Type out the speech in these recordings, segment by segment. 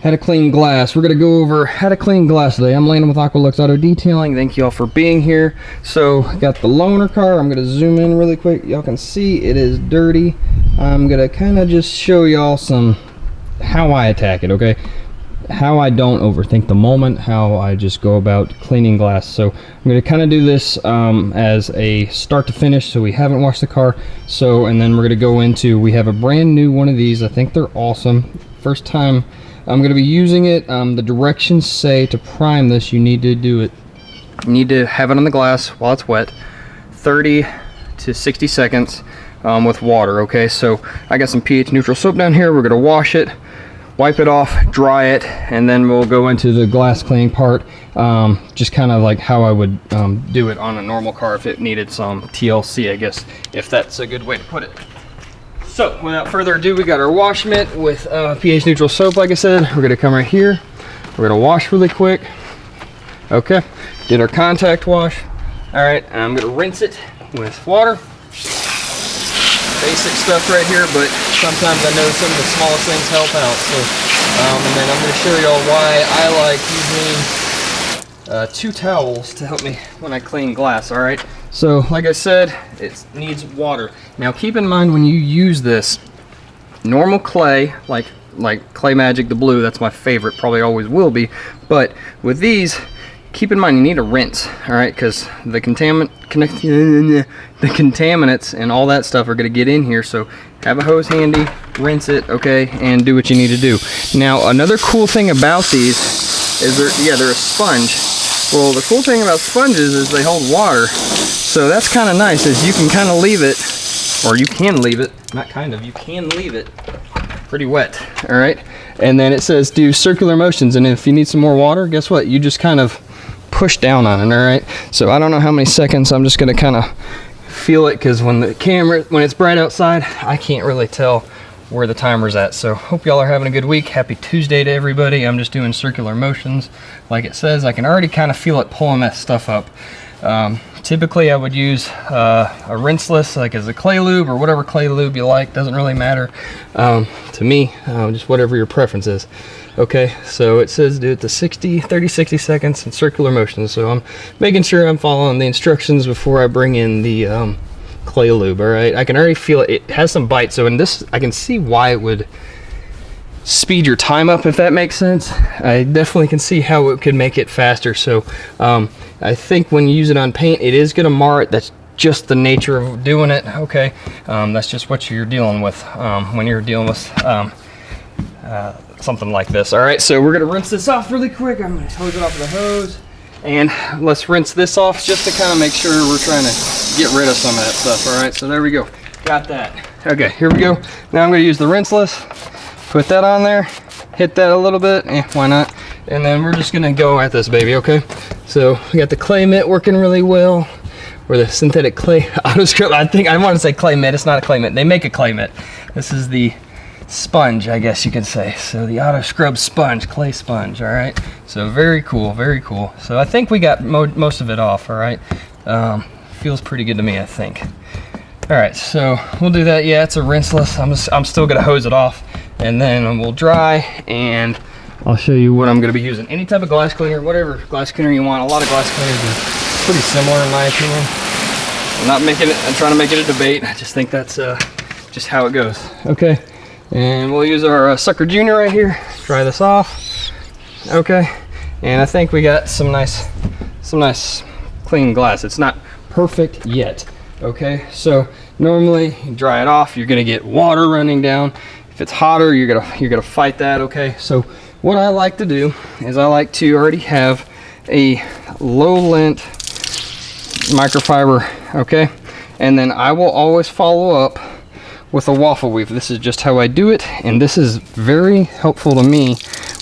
how to clean glass. We're gonna go over how to clean glass today. I'm Landon with Aqualux Auto Detailing. Thank you all for being here. So got the loaner car. I'm gonna zoom in really quick. Y'all can see it is dirty. I'm gonna kind of just show y'all some how I attack it, okay? How I don't overthink the moment, how I just go about cleaning glass. So I'm going to kind of do this as a start to finish, so we haven't washed the car. So, and then we're going to go into, we have a brand new one of these. I think they're awesome. First time I'm going to be using it. The directions say to prime this, you need to do it, you need to have it on the glass while it's wet, 30 to 60 seconds with water, okay? So I got some pH neutral soap down here. We're going to wash it, wipe it off, dry it, and then we'll go into the glass cleaning part, just kind of like how I would do it on a normal car if it needed some TLC, I guess, if that's a good way to put it. So without further ado, we got our wash mitt with pH neutral soap. Like I said, we're gonna come right here, we're gonna wash really quick. Okay, did our contact wash. All right, I'm gonna rinse it with water. Basic stuff right here, but sometimes I know some of the smallest things help out. So, and then I'm going to show y'all why I like using 2 towels to help me when I clean glass. All right. So, like I said, it needs water. Now, keep in mind when you use this, normal clay, like Clay Magic the blue, that's my favorite, probably always will be. But with these, keep in mind you need a rinse, all right, because the contaminants and all that stuff are going to get in here. So have a hose handy, rinse it, okay, and do what you need to do. Now another cool thing about these is they're a sponge. Well, the cool thing about sponges is they hold water, so that's kind of nice. Is you can kind of leave it, or you can leave it, not kind of, you can leave it pretty wet, all right. And then it says do circular motions, and if you need some more water, guess what, you just kind of push down on it, all right? So I don't know how many seconds. I'm just gonna kind of feel it, because when it's bright outside, I can't really tell where the timer's at. So hope y'all are having a good week. Happy Tuesday to everybody. I'm just doing circular motions like it says. I can already kind of feel it pulling that stuff up. Typically I would use a rinseless, like as a clay lube or whatever clay lube you like, doesn't really matter to me, just whatever your preference is. Okay, so it says do it to 30 60 seconds in circular motions. So I'm making sure I'm following the instructions before I bring in the clay lube. All right, I can already feel it. It has some bite, so in this I can see why it would speed your time up, if that makes sense. I definitely can see how it could make it faster. So I think when you use it on paint, it is going to mar it. That's just the nature of doing it. Okay, that's just what you're dealing with when you're dealing with something like this. All right, so we're gonna rinse this off really quick. I'm gonna hose it off with a hose, and let's rinse this off just to kind of make sure we're trying to get rid of some of that stuff. All right, so there we go, got that. Okay, here we go. Now I'm gonna use the rinseless, put that on there, hit that a little bit, why not, and then we're just gonna go at this baby. Okay, so we got the clay mitt working really well, or the synthetic clay Autoscrub. I want to say clay mitt. It's not a clay mitt. They make a clay mitt. This is the sponge, I guess you could say. So the Autoscrub sponge, clay sponge. All right, so very cool, very cool. So I think we got most of it off. All right, feels pretty good to me, I think. All right, so we'll do that. Yeah, it's a rinseless. I'm still gonna hose it off, and then we'll dry, and I'll show you what I'm gonna be using. Any type of glass cleaner, whatever glass cleaner you want. A lot of glass cleaners are pretty similar in my opinion. I'm trying to make it a debate. I just think that's just how it goes. Okay. And we'll use our Sucker Junior right here. Dry this off. Okay, and I think we got some nice clean glass. It's not perfect yet. Okay, so normally you dry it off, you're gonna get water running down. If it's hotter, you're gonna fight that. Okay, so what I like to do is I like to already have a low lint microfiber. Okay, and then I will always follow up with a waffle weave. This is just how I do it, and this is very helpful to me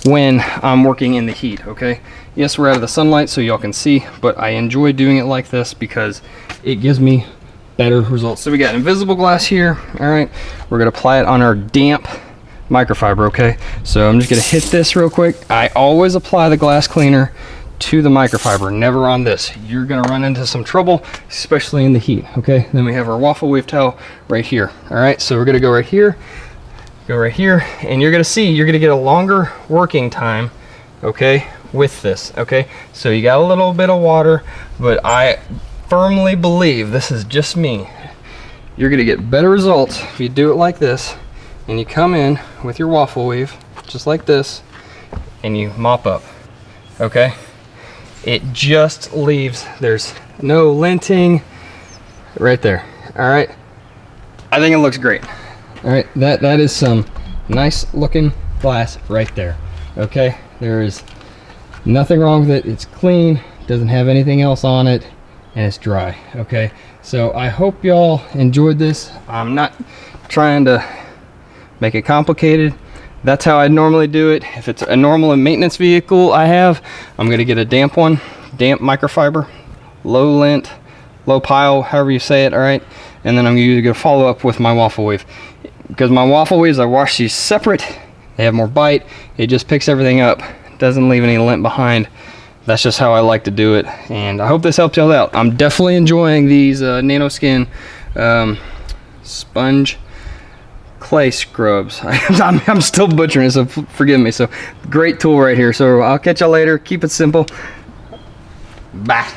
when I'm working in the heat. Okay, yes, we're out of the sunlight so y'all can see, but I enjoy doing it like this because it gives me better results. So we got invisible glass here. All right, we're gonna apply it on our damp microfiber. Okay, so I'm just gonna hit this real quick. I always apply the glass cleaner to the microfiber, never on this. You're gonna run into some trouble, especially in the heat. Okay, then we have our waffle weave towel right here. All right, so we're gonna go right here, go right here, and you're gonna see you're gonna get a longer working time, okay, with this. Okay, so you got a little bit of water, but I firmly believe, this is just me, you're gonna get better results if you do it like this, and you come in with your waffle weave just like this, and you mop up. Okay, it just leaves, there's no linting right there. All right, I think it looks great. All right, that is some nice looking glass right there. Okay, there is nothing wrong with it. It's clean, doesn't have anything else on it, and it's dry. Okay, so I hope y'all enjoyed this. I'm not trying to make it complicated. That's how I normally do it. If it's a normal maintenance vehicle I have, I'm gonna get a damp one, damp microfiber, low lint, low pile, however you say it. All right, and then I'm gonna follow up with my waffle weave, because my waffle weaves, I wash these separate. They have more bite. It just picks everything up, doesn't leave any lint behind. That's just how I like to do it, and I hope this helps y'all out. I'm definitely enjoying these Nanoskin sponge clay scrubs. I'm still butchering it, so forgive me. So great tool right here. So I'll catch y'all later. Keep it simple. Bye.